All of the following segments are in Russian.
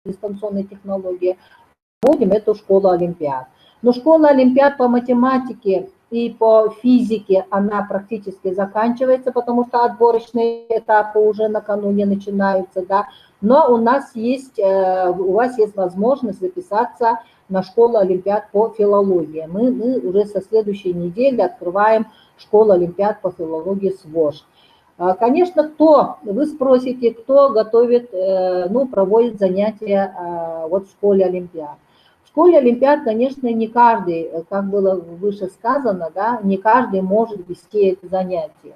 дистанционной технологии, вводим эту школу олимпиад. Но школа олимпиад по математике и по физике, она практически заканчивается, потому что отборочные этапы уже накануне начинаются, да. Но у вас есть возможность записаться на школу олимпиад по филологии. Мы уже со следующей недели открываем школу олимпиад по филологии СВОЖ. Конечно, вы спросите, кто готовит, проводит занятия вот в школе олимпиад. В школе олимпиад, конечно, не каждый, как было выше сказано, да, не каждый может вести это занятие.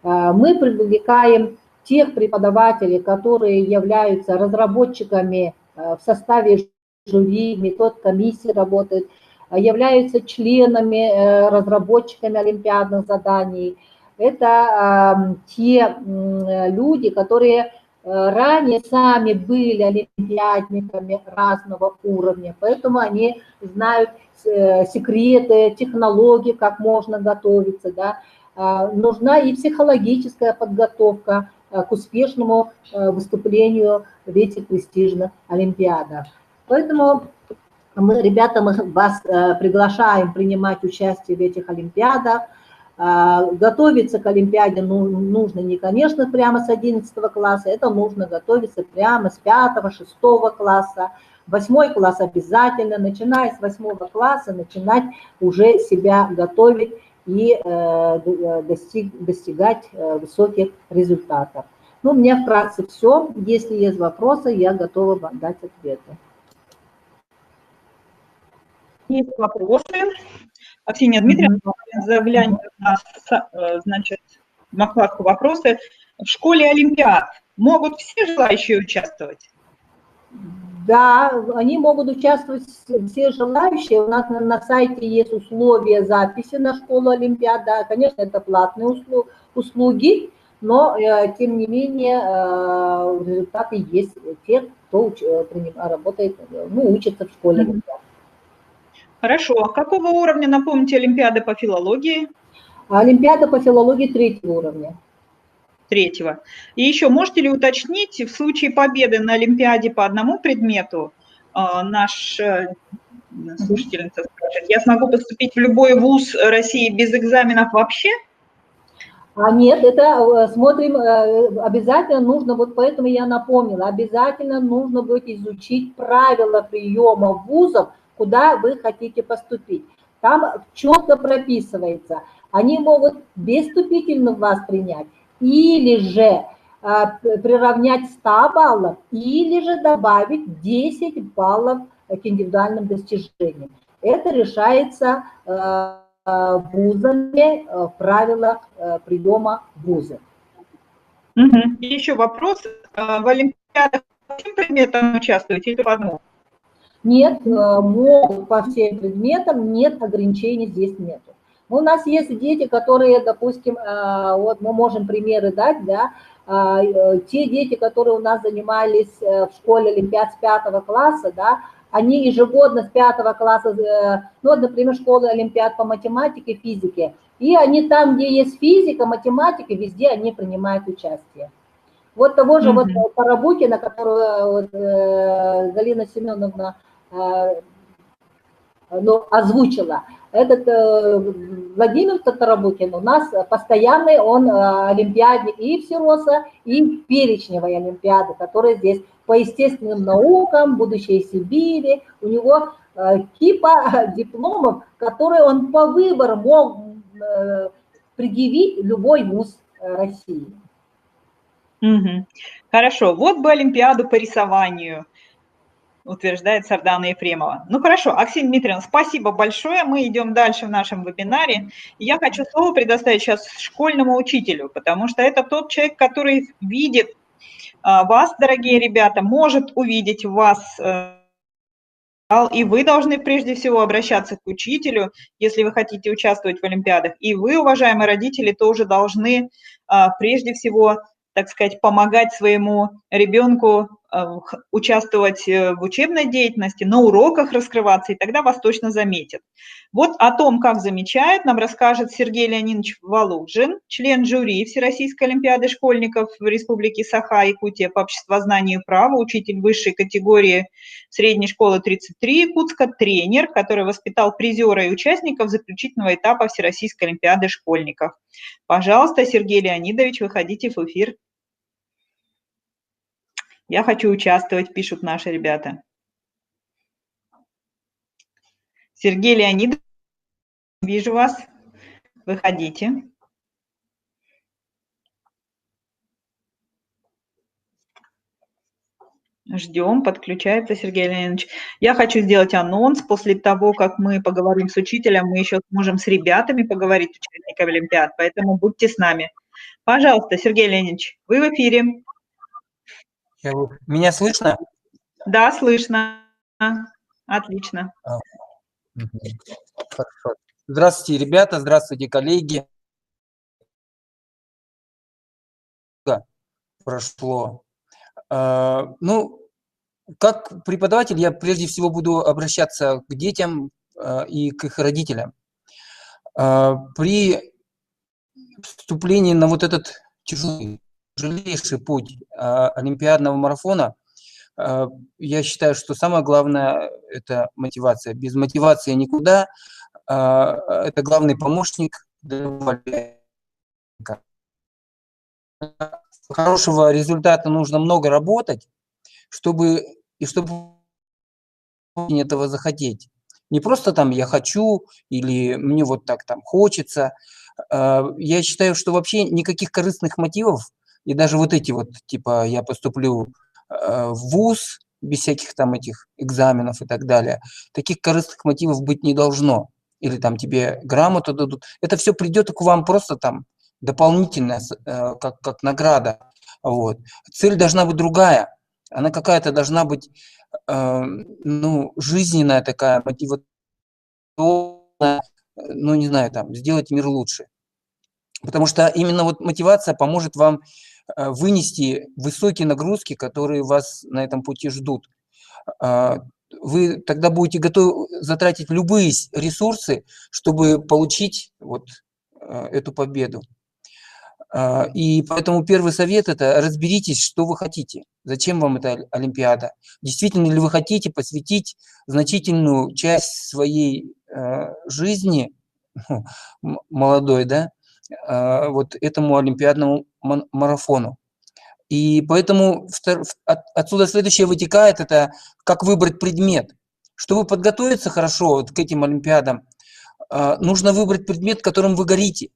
Мы привлекаем тех преподавателей, которые являются разработчиками в составе жюри, метод комиссии работают, являются членами, разработчиками олимпиадных заданий. Это те люди, которые ранее сами были олимпиадниками разного уровня, поэтому они знают секреты, технологии, как можно готовиться, да. Нужна и психологическая подготовка к успешному выступлению в этих престижных олимпиадах. Поэтому ребята, мы вас приглашаем принимать участие в этих олимпиадах. Готовиться к олимпиаде нужно не, конечно, прямо с 11 класса, это нужно готовиться прямо с 5-6 класса. 8 класс обязательно, начиная с 8 класса, начинать уже себя готовить и достигать высоких результатов. Ну, у меня вкратце все. Если есть вопросы, я готова вам дать ответы. Есть вопросы. Аксинья Дмитриевна, загляньте у нас, значит, на вкладку «Вопросы». В школе олимпиад могут все желающие участвовать? Да, они могут участвовать все желающие. У нас на сайте есть условия записи на школу олимпиад. Да, конечно, это платные услуги, но, тем не менее, результаты есть. Те, кто работает, учится в школе олимпиад. Хорошо. А какого уровня, напомните, олимпиады по филологии? Олимпиада по филологии 3-го уровня. 3-го. И еще можете ли уточнить, в случае победы на олимпиаде по одному предмету, наш слушательница скажет, я смогу поступить в любой вуз России без экзаменов вообще? Нет, это смотрим, обязательно нужно, вот поэтому я напомнила, обязательно нужно будет изучить правила приема вузов, куда вы хотите поступить. Там четко прописывается, они могут без вступительных вас принять, или же приравнять 100 баллов, или же добавить 10 баллов к индивидуальным достижениям. Это решается вузами в правилах приема вуза. И еще вопрос. В олимпиадах по всем предметам участвуете или по одному? Нет, могут по всем предметам, нет ограничений здесь нету. У нас есть дети, которые, допустим, вот мы можем примеры дать, да, те дети, которые у нас занимались в школе олимпиад с 5 класса, да, они ежегодно с 5 класса, например, школа олимпиад по математике, физике, и они там, где есть физика, математика, везде они принимают участие. Вот того же вот Тарабукина, которую Галина Семеновна озвучила, этот Владимир Тарабукин у нас постоянный, он олимпиадник и Всероса, и перечневой олимпиады, которая здесь по естественным наукам, будущей Сибири. У него кипа дипломов, которые он по выбору мог предъявить любой вуз России. Хорошо, вот бы олимпиаду по рисованию, утверждает Сардана Ефремова. Ну хорошо, Аксинья Дмитриевна, спасибо большое. Мы идем дальше в нашем вебинаре. Я хочу слово предоставить сейчас школьному учителю, потому что это тот человек, который видит вас, дорогие ребята, может увидеть в вас, и вы должны прежде всего обращаться к учителю, если вы хотите участвовать в олимпиадах. И вы, уважаемые родители, тоже должны прежде всего, так сказать, помогать своему ребенку участвовать в учебной деятельности, на уроках раскрываться, и тогда вас точно заметят. Вот о том, как замечают, нам расскажет Сергей Леонидович Валуджин, член жюри Всероссийской олимпиады школьников в Республике Саха-Якутия по обществознанию и праву, учитель высшей категории средней школы 33 Якутска, тренер, который воспитал призера и участников заключительного этапа Всероссийской олимпиады школьников. Пожалуйста, Сергей Леонидович, выходите в эфир. Я хочу участвовать, пишут наши ребята. Сергей Леонидович, вижу вас. Выходите. Ждем, подключается Сергей Леонидович. Я хочу сделать анонс. После того, как мы поговорим с учителем, мы еще сможем с ребятами поговорить, участниками олимпиад, поэтому будьте с нами. Пожалуйста, Сергей Леонидович, вы в эфире. Меня слышно? Да, слышно. Отлично. Хорошо. Здравствуйте, ребята, здравствуйте, коллеги. Прошло. Ну, как преподаватель я прежде всего буду обращаться к детям и к их родителям. При вступлении на вот этот тяжелейший путь олимпиадного марафона, я считаю, что самое главное – это мотивация. Без мотивации никуда. Это главный помощник для хорошего результата нужно много работать, чтобы этого захотеть. Не просто там я хочу или мне вот так там хочется. Я считаю, что вообще никаких корыстных мотивов, и даже вот эти вот, типа я поступлю в вуз без всяких там этих экзаменов и так далее, таких корыстных мотивов быть не должно. Или там тебе грамоту дадут. Это все придет к вам просто там дополнительно, как награда. Вот. Цель должна быть другая. Она какая-то должна быть, ну, жизненная такая, мотивационная, ну, не знаю, там, сделать мир лучше. Потому что именно вот мотивация поможет вам вынести высокие нагрузки, которые вас на этом пути ждут. Вы тогда будете готовы затратить любые ресурсы, чтобы получить вот эту победу. И поэтому первый совет – это разберитесь, что вы хотите, зачем вам эта олимпиада. Действительно ли вы хотите посвятить значительную часть своей жизни, молодой, да, вот этому олимпиадному марафону. И поэтому отсюда следующее вытекает – это как выбрать предмет. Чтобы подготовиться хорошо вот к этим олимпиадам, нужно выбрать предмет, которым вы горите,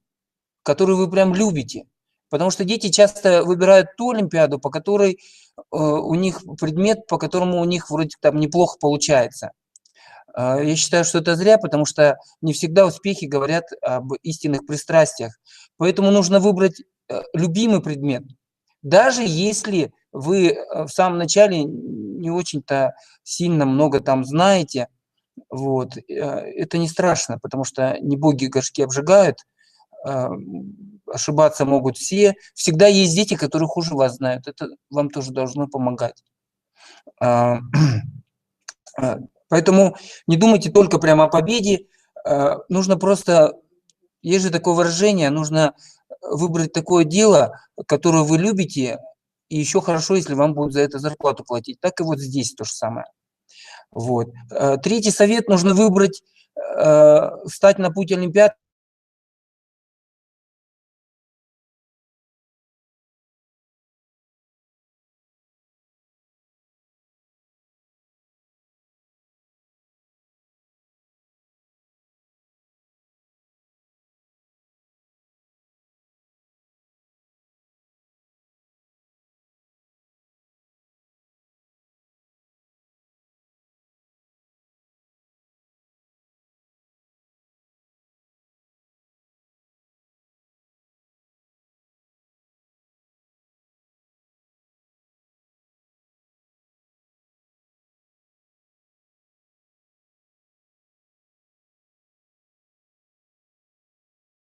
который вы прям любите. Потому что дети часто выбирают ту олимпиаду, по которой у них предмет, по которому у них вроде там неплохо получается. Я считаю, что это зря, потому что не всегда успехи говорят об истинных пристрастиях. Поэтому нужно выбрать любимый предмет. Даже если вы в самом начале не очень-то сильно много там знаете, вот, это не страшно, потому что не боги горшки обжигают, ошибаться могут все. Всегда есть дети, которые хуже вас знают. Это вам тоже должно помогать. Поэтому не думайте только прямо о победе. Нужно просто, есть же такое выражение, нужно выбрать такое дело, которое вы любите, и еще хорошо, если вам будут за это зарплату платить. Так и вот здесь то же самое. Вот. Третий совет: нужно выбрать, встать на путь олимпиад